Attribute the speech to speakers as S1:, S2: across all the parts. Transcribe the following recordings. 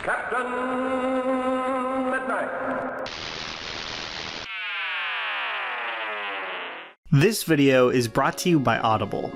S1: Captain Midnight.
S2: This video is brought to you by Audible.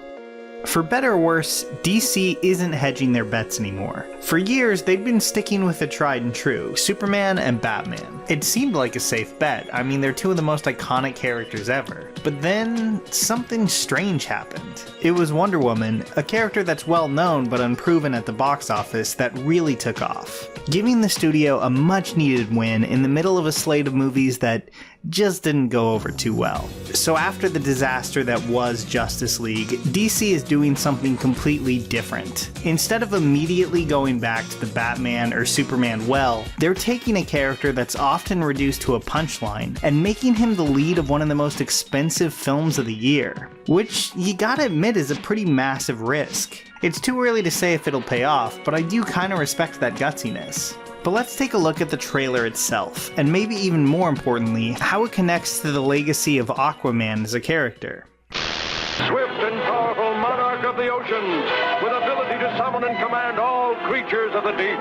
S2: For better or worse, DC isn't hedging their bets anymore. For years, they'd been sticking with the tried and true, Superman and Batman. It seemed like a safe bet. I mean, they're two of the most iconic characters ever. But then, something strange happened. It was Wonder Woman, a character that's well known but unproven at the box office, that really took off, giving the studio a much needed win in the middle of a slate of movies that just didn't go over too well. So after the disaster that was Justice League, DC is doing something completely different. Instead of immediately going back to the Batman or Superman well, they're taking a character that's often reduced to a punchline and making him the lead of one of the most expensive films of the year. Which, you gotta admit, is a pretty massive risk. It's too early to say if it'll pay off, but I do kinda respect that gutsiness. But let's take a look at the trailer itself, and maybe even more importantly, how it connects to the legacy of Aquaman as a character.
S1: Swift and powerful monarch of the oceans, with ability to summon and command all creatures of the deep.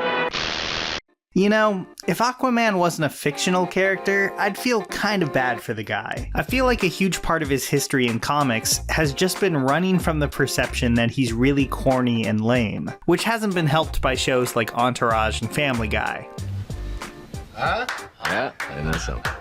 S2: You know, if Aquaman wasn't a fictional character, I'd feel kind of bad for the guy. I feel like a huge part of his history in comics has just been running from the perception that he's really corny and lame, which hasn't been helped by shows like Entourage and Family Guy.
S3: Huh? Yeah, I know something.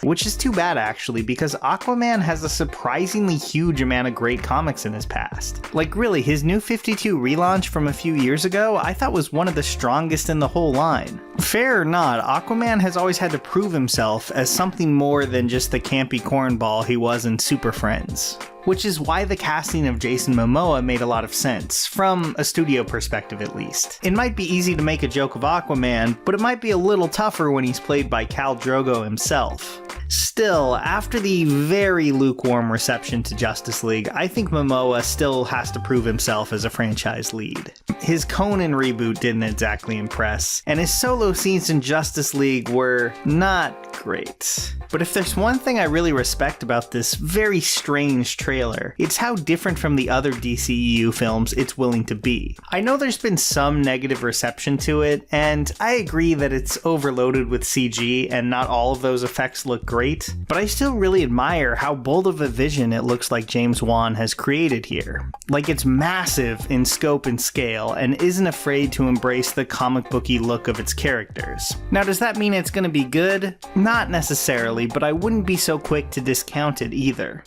S2: Which is too bad actually, because Aquaman has a surprisingly huge amount of great comics in his past. Like really, his New 52 relaunch from a few years ago I thought was one of the strongest in the whole line. Fair or not, Aquaman has always had to prove himself as something more than just the campy cornball he was in Super Friends. Which is why the casting of Jason Momoa made a lot of sense, from a studio perspective at least. It might be easy to make a joke of Aquaman, but it might be a little tougher when he's played by Khal Drogo himself. Still, after the very lukewarm reception to Justice League, I think Momoa still has to prove himself as a franchise lead. His Conan reboot didn't exactly impress, and his solo scenes in Justice League were not great. But if there's one thing I really respect about this very strange trailer, it's how different from the other DCEU films it's willing to be. I know there's been some negative reception to it, and I agree that it's overloaded with CG and not all of those effects look great, but I still really admire how bold of a vision it looks like James Wan has created here. Like, it's massive in scope and scale, and isn't afraid to embrace the comic booky look of its characters. Now, does that mean it's gonna be good? Not necessarily, but I wouldn't be so quick to discount it either.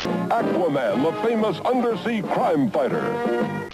S4: Aquaman, the famous undersea crime fighter.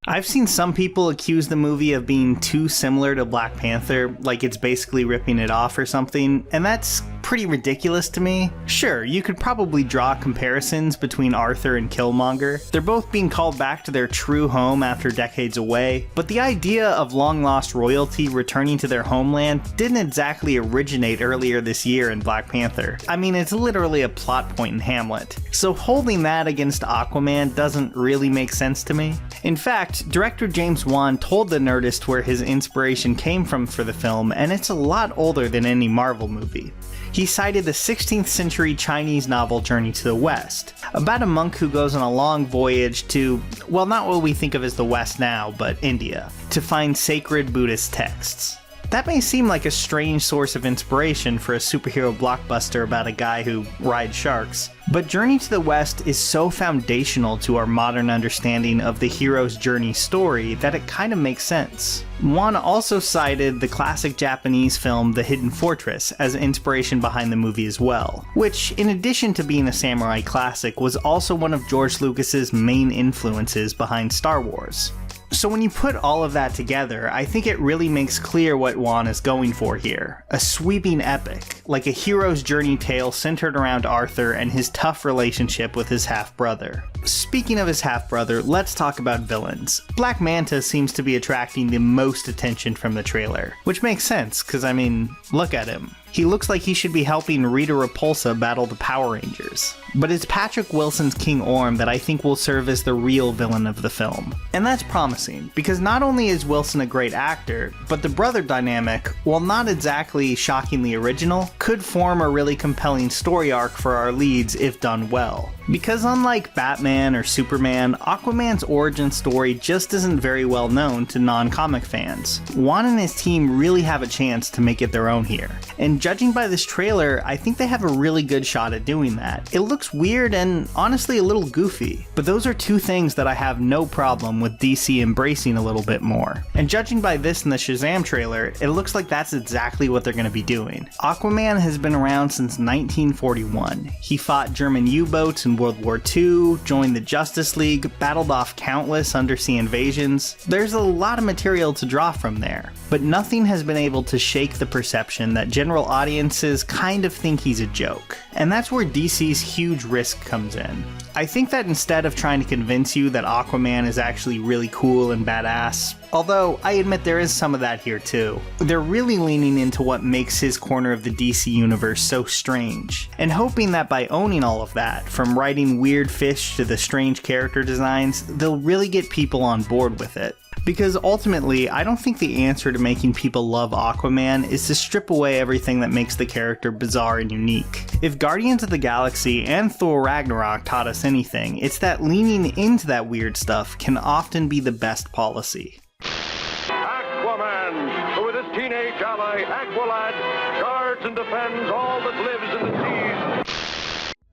S2: I've seen some people accuse the movie of being too similar to Black Panther, like it's basically ripping it off or something, and that's pretty ridiculous to me. Sure, you could probably draw comparisons between Arthur and Killmonger. They're both being called back to their true home after decades away, but the idea of long-lost royalty returning to their homeland didn't exactly originate earlier this year in Black Panther. I mean, it's literally a plot point in Hamlet. So holding that against Aquaman doesn't really make sense to me. In fact, director James Wan told The Nerdist where his inspiration came from for the film, and it's a lot older than any Marvel movie. He cited the 16th century Chinese novel Journey to the West, about a monk who goes on a long voyage to, well, not what we think of as the West now, but India, to find sacred Buddhist texts. That may seem like a strange source of inspiration for a superhero blockbuster about a guy who rides sharks, but Journey to the West is so foundational to our modern understanding of the hero's journey story that it kind of makes sense. Wan also cited the classic Japanese film The Hidden Fortress as inspiration behind the movie as well, which, in addition to being a samurai classic, was also one of George Lucas's main influences behind Star Wars. So when you put all of that together, I think it really makes clear what Wan is going for here. A sweeping epic, like a hero's journey tale centered around Arthur and his tough relationship with his half-brother. Speaking of his half-brother, let's talk about villains. Black Manta seems to be attracting the most attention from the trailer, which makes sense, cause I mean, look at him. He looks like he should be helping Rita Repulsa battle the Power Rangers. But it's Patrick Wilson's King Orm that I think will serve as the real villain of the film. And that's promising, because not only is Wilson a great actor, but the brother dynamic, while not exactly shockingly original, could form a really compelling story arc for our leads if done well. Because unlike Batman Batman or Superman, Aquaman's origin story just isn't very well known to non-comic fans. Wan and his team really have a chance to make it their own here. And judging by this trailer, I think they have a really good shot at doing that. It looks weird and honestly a little goofy, but those are two things that I have no problem with DC embracing a little bit more. And judging by this in the Shazam trailer, it looks like that's exactly what they're going to be doing. Aquaman has been around since 1941. He fought German U-boats in World War II, joined the Justice League, battled off countless undersea invasions. There's a lot of material to draw from there, but nothing has been able to shake the perception that general audiences kind of think he's a joke. And that's where DC's huge risk comes in. I think that instead of trying to convince you that Aquaman is actually really cool and badass, although I admit there is some of that here too, they're really leaning into what makes his corner of the DC universe so strange, and hoping that by owning all of that, from writing weird fish to the strange character designs, they'll really get people on board with it. Because ultimately, I don't think the answer to making people love Aquaman is to strip away everything that makes the character bizarre and unique. If Guardians of the Galaxy and Thor Ragnarok taught us anything, it's that leaning into that weird stuff can often be the best policy.
S1: Aquaman, who with his teenage ally, Aqualad, guards and defends all that lives in the seas.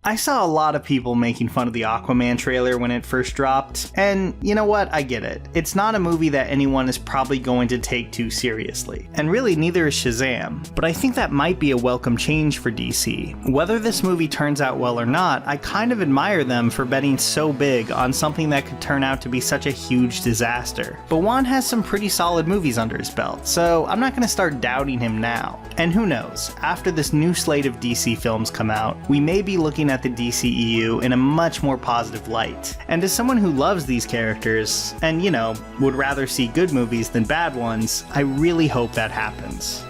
S2: I saw a lot of people making fun of the Aquaman trailer when it first dropped, and you know what, I get it. It's not a movie that anyone is probably going to take too seriously, and really neither is Shazam, but I think that might be a welcome change for DC. Whether this movie turns out well or not, I kind of admire them for betting so big on something that could turn out to be such a huge disaster. But Wan has some pretty solid movies under his belt, so I'm not going to start doubting him now. And who knows, after this new slate of DC films come out, we may be looking at the DCEU in a much more positive light. And as someone who loves these characters, and you know, would rather see good movies than bad ones, I really hope that happens.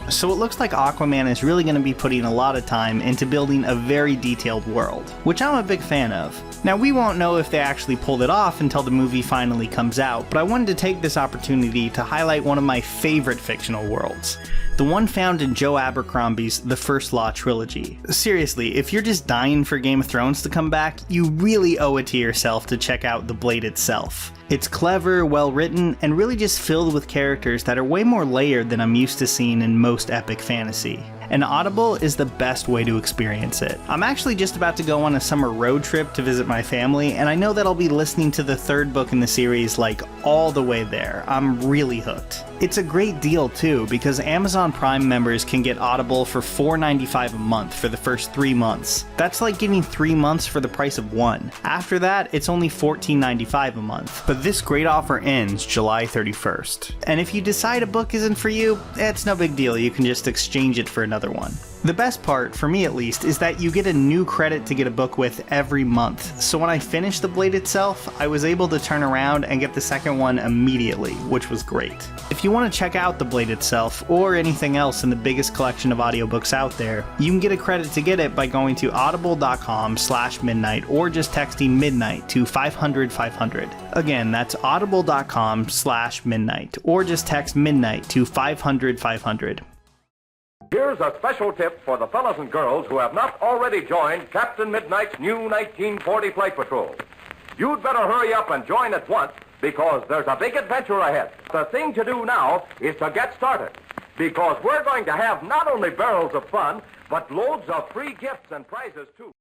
S2: So it looks like Aquaman is really going to be putting a lot of time into building a very detailed world, which I'm a big fan of. Now we won't know if they actually pulled it off until the movie finally comes out, but I wanted to take this opportunity to highlight one of my favorite fictional worlds. The one found in Joe Abercrombie's The First Law trilogy. Seriously, if you're just dying for Game of Thrones to come back, you really owe it to yourself to check out The Blade itself. It's clever, well written, and really just filled with characters that are way more layered than I'm used to seeing in most epic fantasy. And Audible is the best way to experience it. I'm actually just about to go on a summer road trip to visit my family, and I know that I'll be listening to the third book in the series like all the way there. I'm really hooked. It's a great deal too, because Amazon Prime members can get Audible for $4.95 a month for the first 3 months. That's like getting 3 months for the price of one. After that, it's only $14.95 a month. But this great offer ends July 31st. And if you decide a book isn't for you, it's no big deal. You can just exchange it for another one. The best part, for me at least, is that you get a new credit to get a book with every month. So when I finished The Blade itself, I was able to turn around and get the second one immediately, which was great. If you want to check out The Blade itself, or anything else in the biggest collection of audiobooks out there, you can get a credit to get it by going to audible.com/midnight or just texting midnight to 500-500. Again, that's audible.com/midnight or just text midnight to 500-500.
S1: Here's a special tip for the fellas and girls who have not already joined Captain Midnight's new 1940 Flight Patrol. You'd better hurry up and join at once, because there's a big adventure ahead. The thing to do now is to get started, because we're going to have not only barrels of fun, but loads of free gifts and prizes too.